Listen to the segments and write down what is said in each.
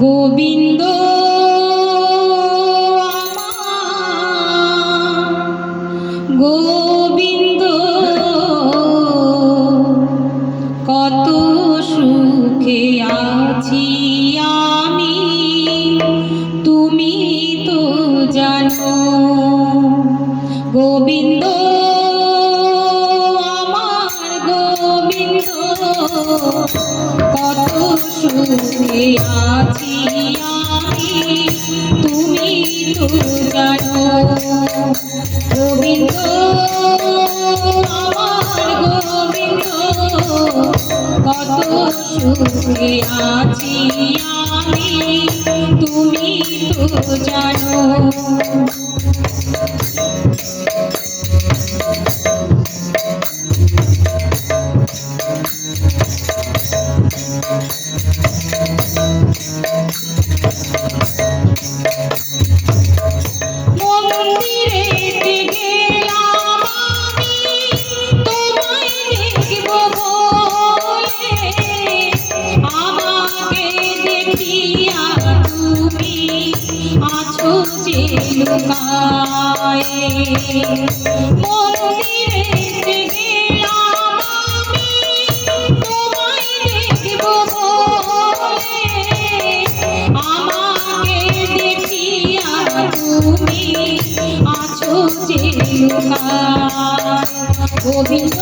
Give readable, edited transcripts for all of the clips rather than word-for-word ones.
গোবিন্দ গোবিন্দ কত সুখে আছি আমি, তুমি তো জানো। গোবিন্দ আমার গোবিন্দ কত সুখে আছি আমি, তুমি তো জানো। গোবিন্দ আমার গোবিন্দ কত সুখে আছি আমি, তুমি তো জানো। মন্দিরেতে গেলাম আমি তোমায় দেখব বলে, আমাকে দেখিয়া তুমি আছো যে লুকায়ে। মন্দিরেতে গেলাম আমি তোমায় দেখব বলে, আমাকে দেখিয়া তুমি আছো যে লুকায়। গোবিন্দ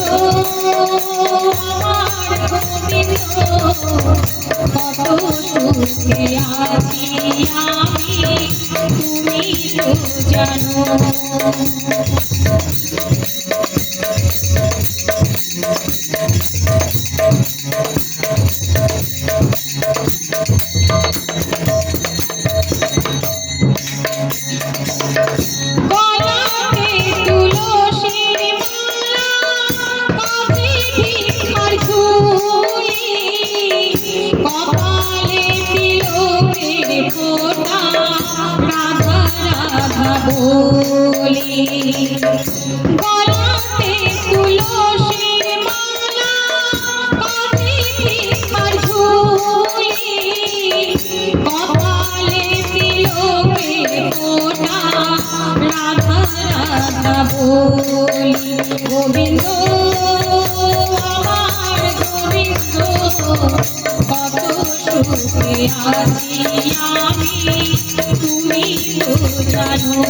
আমার গোবিন্দ কত সুখে আছি আমি, তুমি তো জানো। গলাতে তুলসীর মালা, কাঁধে ভিক্ষার ঝুলি, কপালে তিলকের ফোঁটা, রাধা রাধা বলি। গলাতে তুলসীর মালা, কাঁধে ভিক্ষার ঝুলি, কপালে তিলকের ফোঁটা, রাধা রাধা বলি। গোবিন্দ আমার গোবিন্দ কত সুখে আছি আমি, তুমি তো জানো।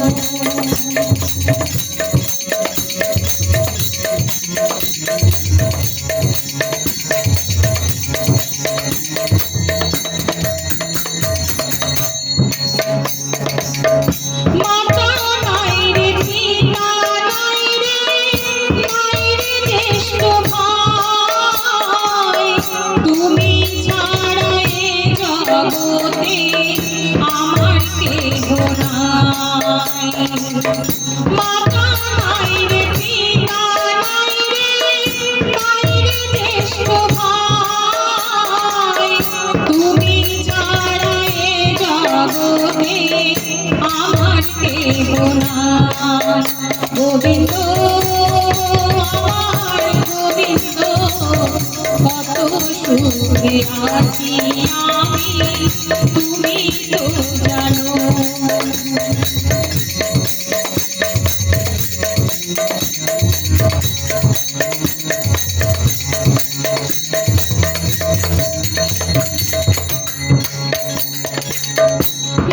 মাতা নাই রে পিতা নাই রে, নাই রে জ্যেষ্ঠ ভাই, তুমি ছাড়া এ জগতে আমার কেহ নাই। মাতা নাই রে পিতা নাই রে, নাই রে জ্যেষ্ঠ ভাই, তুমি ছাড়া এ জগতে আমার কেহ নাই। গোবিন্দ আমার গোবিন্দ কত সুখে আছি আমি, তুমি তো জানো।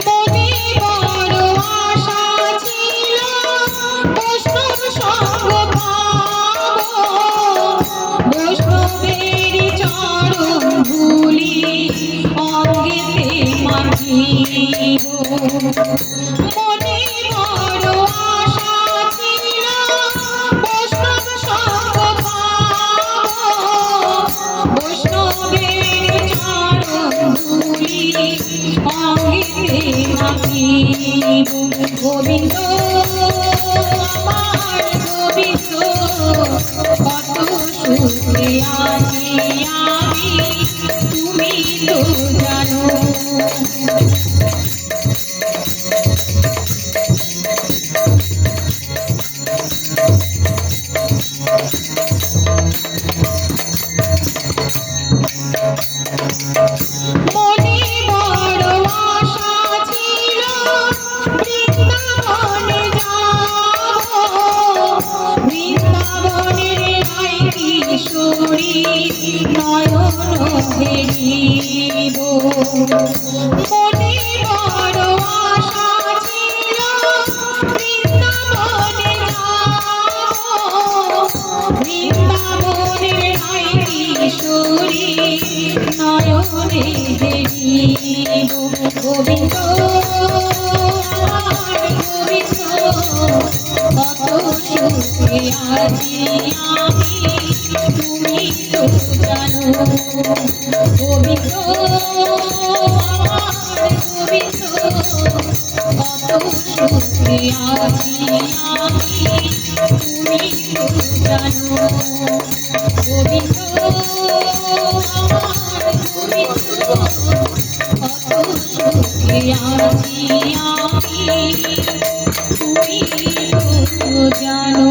মনে বড় আশা ছিল বৈষ্ণব সঙ্গ পাবো, বৈষ্ণবের চরণ ধুলি অঙ্গেতে মাখিব। মনে বড় আশা ছিল বৈষ্ণব সঙ্গ পাবো, বৈষ্ণবের চরণ ধুলি অঙ্গেতে মাখিব। গোবিন্দ আমার গোবিন্দ কত সুখে আছি আমি, তুমি তো জানো। মনে বড় আশা ছিল বৃন্দাবনে যাব, বৃন্দাবনের রাই কিশোরী নয়ন হেরিব। মনে বড় আশা ছিল বৃন্দাবনে যাব, বৃন্দাবনের রাই কিশোরী নয়নে হেরিব। গোবিন্দ আমার গোবিন্দ, কত সুখে আছি আমি তুমি তো জানো। গোবিন্দ আমার গোবিন্দ, কত সুখে আছি আমি তুমি তো জানো। গোবিন্দ আমার গোবিন্দ, কত সুখে আছি আমি তুমি তো জানো।